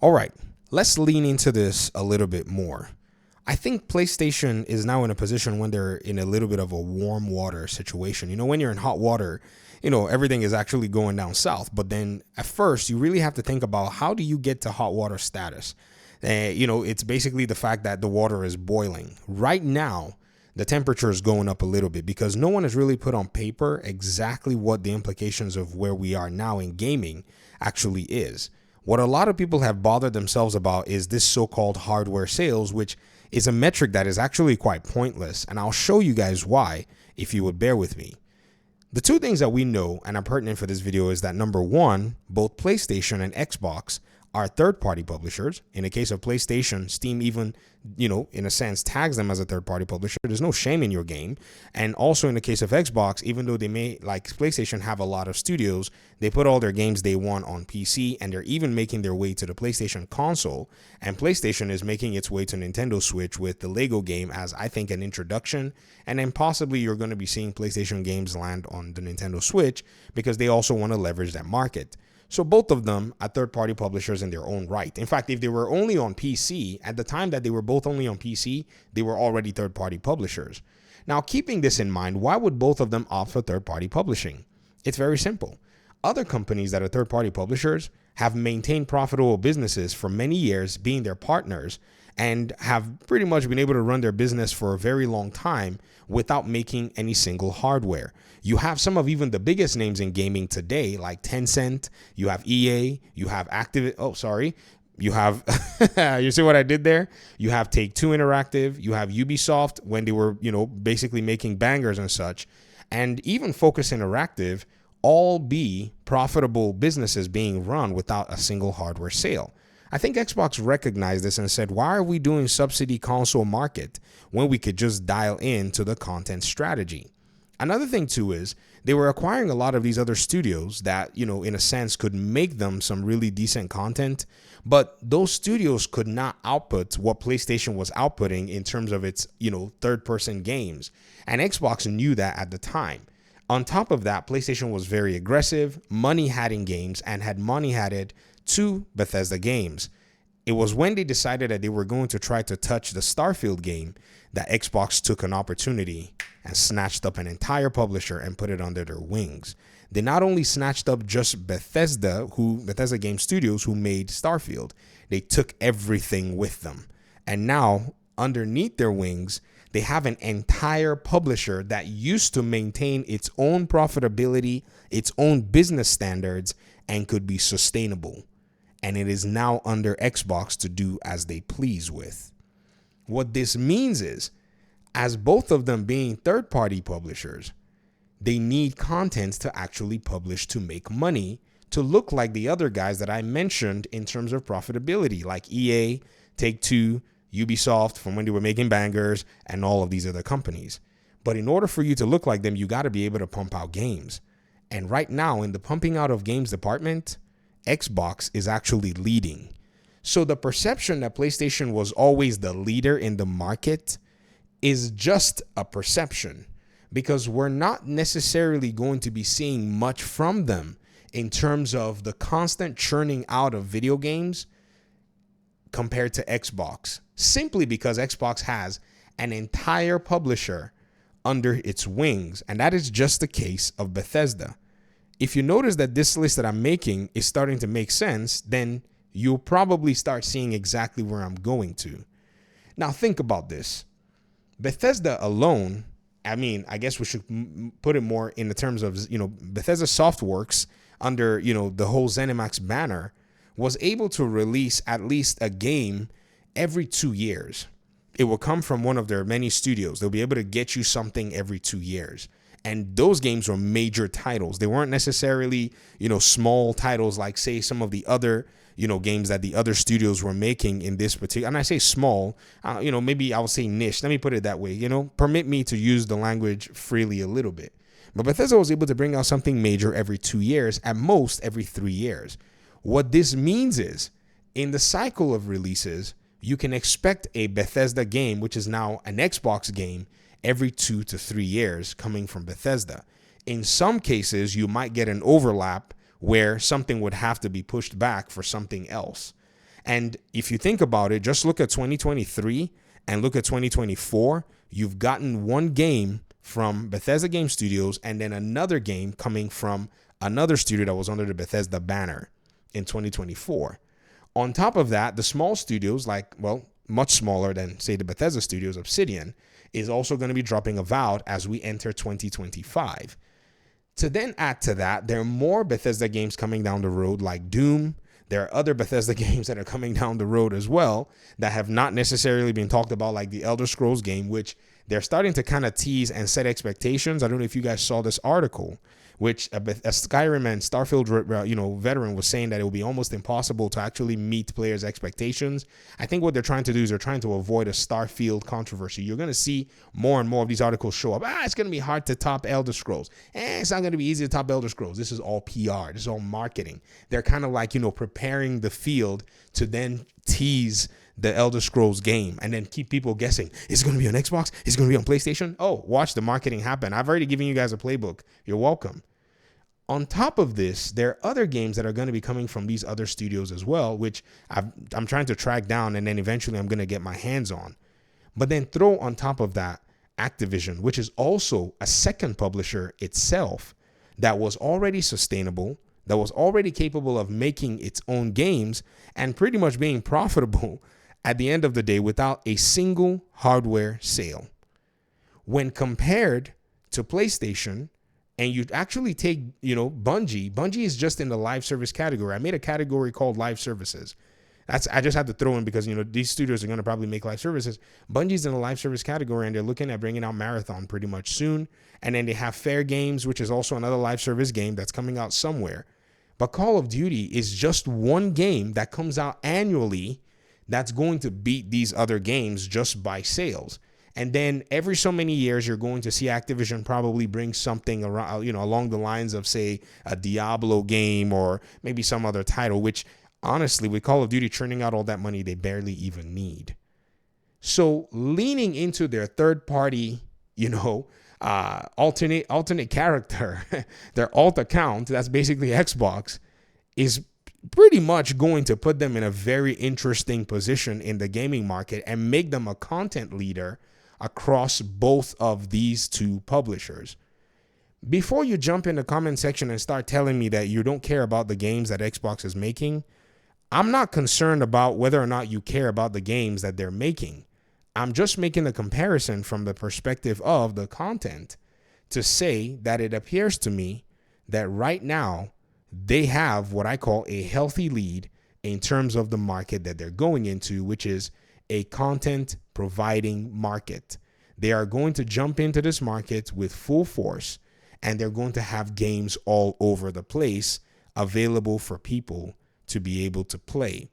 All right, let's lean into this a little bit more. I think PlayStation is now in a position when they're in a little bit of a warm water situation. When you're in hot water, everything is actually going down south. But then at first, you really have to think about how do you get to hot water status? It's basically the fact that the water is boiling. Right now, the temperature is going up a little bit because no one has really put on paper exactly what the implications of where we are now in gaming actually is. What a lot of people have bothered themselves about is this so-called hardware sales, which is a metric that is actually quite pointless. And I'll show you guys why if you would bear with me. The two things that we know and are pertinent for this video is that number one, both PlayStation and Xbox are third-party publishers. In the case of PlayStation, Steam even, in a sense, tags them as a third-party publisher. There's no shame in your game. And also in the case of Xbox, even though they may, like PlayStation, have a lot of studios, they put all their games they want on PC, and they're even making their way to the PlayStation console. And PlayStation is making its way to Nintendo Switch with the Lego game as, I think, an introduction. And then possibly you're going to be seeing PlayStation games land on the Nintendo Switch because they also want to leverage that market. So both of them are third-party publishers in their own right. In fact, if they were only on PC, at the time that they were both only on PC, they were already third-party publishers. Now, keeping this in mind, why would both of them opt for third-party publishing? It's very simple. Other companies that are third-party publishers have maintained profitable businesses for many years, being their partners, and have pretty much been able to run their business for a very long time without making any single hardware. You have some of even the biggest names in gaming today, like Tencent, you have EA, you have you have, you see what I did there? You have Take-Two Interactive, you have Ubisoft when they were, basically making bangers and such, and even Focus Interactive, all be profitable businesses being run without a single hardware sale. I think Xbox recognized this and said, why are we doing subsidy console market when we could just dial in to the content strategy? Another thing too is they were acquiring a lot of these other studios that, in a sense could make them some really decent content, but those studios could not output what PlayStation was outputting in terms of its, third-person games. And Xbox knew that at the time. On top of that, PlayStation was very aggressive, money had in games, and had money had it to Bethesda games. It was when they decided that they were going to try to touch the Starfield game that Xbox took an opportunity and snatched up an entire publisher and put it under their wings. They not only snatched up just Bethesda Game Studios, who made Starfield, they took everything with them. And now, underneath their wings, they have an entire publisher that used to maintain its own profitability, its own business standards, and could be sustainable. And it is now under Xbox to do as they please with. What this means is, as both of them being third-party publishers, they need content to actually publish to make money, to look like the other guys that I mentioned in terms of profitability, like EA, Take-Two, Ubisoft from when they were making bangers, and all of these other companies. But in order for you to look like them, you got to be able to pump out games. And right now, in the pumping out of games department, Xbox is actually leading. So the perception that PlayStation was always the leader in the market is just a perception, because we're not necessarily going to be seeing much from them in terms of the constant churning out of video games compared to Xbox, simply because Xbox has an entire publisher under its wings, and that is just the case of Bethesda. If you notice that this list that I'm making is starting to make sense, then you'll probably start seeing exactly where I'm going to. Now think about this. Bethesda alone, I guess we should put it more in the terms of, Bethesda Softworks under, the whole ZeniMax banner was able to release at least a game every 2 years. It will come from one of their many studios. They'll be able to get you something every 2 years. And those games were major titles. They weren't necessarily, small titles like, say, some of the other, games that the other studios were making in this particular. And I say small, maybe I'll say niche. Let me put it that way. Permit me to use the language freely a little bit. But Bethesda was able to bring out something major every 2 years, at most every 3 years. What this means is, in the cycle of releases, you can expect a Bethesda game, which is now an Xbox game, every 2 to 3 years coming from Bethesda. In some cases, you might get an overlap where something would have to be pushed back for something else. And if you think about it, just look at 2023 and look at 2024. You've gotten one game from Bethesda Game Studios and then another game coming from another studio that was under the Bethesda banner in 2024. On top of that, the small studios, much smaller than, say, the Bethesda studios, Obsidian, is also going to be dropping Avowed as we enter 2025. To then add to that, there are more Bethesda games coming down the road like Doom. There are other Bethesda games that are coming down the road as well that have not necessarily been talked about, like the Elder Scrolls game, which they're starting to kind of tease and set expectations. I don't know if you guys saw this article, which a Skyrim and Starfield, veteran was saying that it will be almost impossible to actually meet players' expectations. I think what they're trying to do is they're trying to avoid a Starfield controversy. You're going to see more and more of these articles show up. It's going to be hard to top Elder Scrolls. It's not going to be easy to top Elder Scrolls. This is all PR. This is all marketing. They're kind of like, preparing the field to then tease the Elder Scrolls game and then keep people guessing. Is it going to be on Xbox? Is it going to be on PlayStation? Oh, watch the marketing happen. I've already given you guys a playbook. You're welcome. On top of this, there are other games that are going to be coming from these other studios as well, which I'm trying to track down and then eventually I'm going to get my hands on. But then throw on top of that Activision, which is also a second publisher itself that was already sustainable, that was already capable of making its own games and pretty much being profitable at the end of the day without a single hardware sale. When compared to PlayStation, and you actually take, Bungie is just in the live service category. I made a category called live services. I just had to throw in because, these studios are going to probably make live services. Bungie's in the live service category and they're looking at bringing out Marathon pretty much soon. And then they have Fair Games, which is also another live service game that's coming out somewhere. But Call of Duty is just one game that comes out annually that's going to beat these other games just by sales. And then every so many years, you're going to see Activision probably bring something around, along the lines of, say, a Diablo game or maybe some other title, which honestly, with Call of Duty churning out all that money, they barely even need. So leaning into their third party, alternate character, their alt account, that's basically Xbox, is pretty much going to put them in a very interesting position in the gaming market and make them a content leader across both of these two publishers. Before you jump in the comment section and start telling me that you don't care about the games that Xbox is making, I'm not concerned about whether or not you care about the games that they're making. I'm just making a comparison from the perspective of the content to say that it appears to me that right now they have what I call a healthy lead in terms of the market that they're going into, which is a content providing market. They are going to jump into this market with full force, and they're going to have games all over the place available for people to be able to play.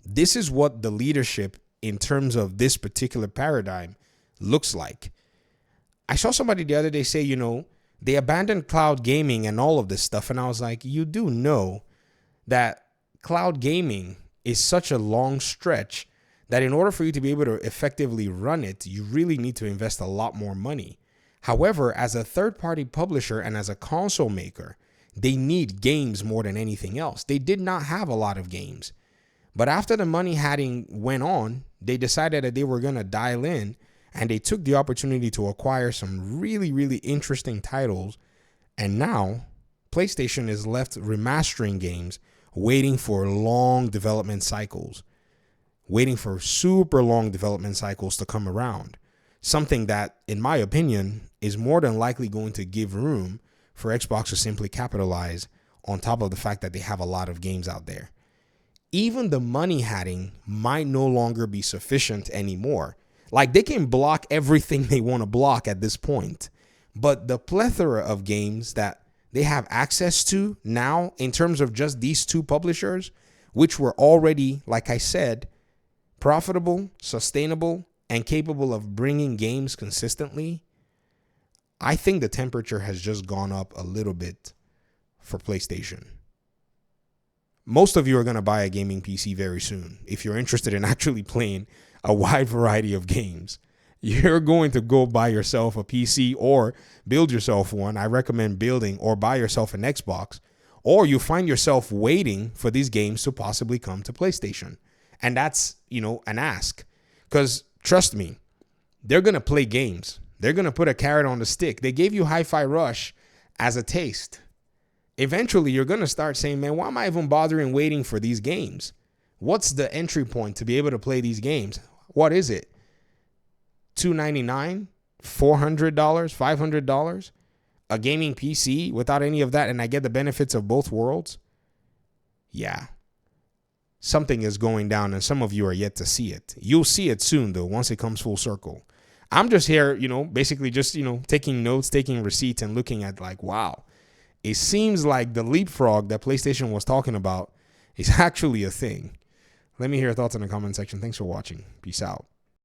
This is what the leadership in terms of this particular paradigm looks like. I saw somebody the other day say, they abandoned cloud gaming and all of this stuff. And I was like, you do know that cloud gaming is such a long stretch that in order for you to be able to effectively run it, you really need to invest a lot more money. However, as a third-party publisher and as a console maker, they need games more than anything else. They did not have a lot of games. But after the money hatting went on, they decided that they were going to dial in, and they took the opportunity to acquire some really, really interesting titles. And now PlayStation is left remastering games, waiting for long development cycles, waiting for super long development cycles to come around. Something that, in my opinion, is more than likely going to give room for Xbox to simply capitalize on top of the fact that they have a lot of games out there. Even the money hatting might no longer be sufficient anymore. Like, they can block everything they want to block at this point. But the plethora of games that they have access to now, in terms of just these two publishers, which were already, like I said, profitable, sustainable, and capable of bringing games consistently, I think the temperature has just gone up a little bit for PlayStation. Most of you are going to buy a gaming PC very soon. If you're interested in actually playing a wide variety of games, you're going to go buy yourself a PC or build yourself one. I recommend building or buy yourself an Xbox or you find yourself waiting for these games to possibly come to PlayStation. And that's, an ask. Because trust me, they're going to play games. They're going to put a carrot on the stick. They gave you Hi-Fi Rush as a taste. Eventually, you're going to start saying, man, why am I even bothering waiting for these games? What's the entry point to be able to play these games? What is it? $299? $400? $500? A gaming PC without any of that, and I get the benefits of both worlds? Yeah. Something is going down, and some of you are yet to see it. You'll see it soon, though, once it comes full circle. I'm just here, basically just, taking notes, taking receipts, and looking at like, wow, it seems like the leapfrog that PlayStation was talking about is actually a thing. Let me hear your thoughts in the comment section. Thanks for watching. Peace out.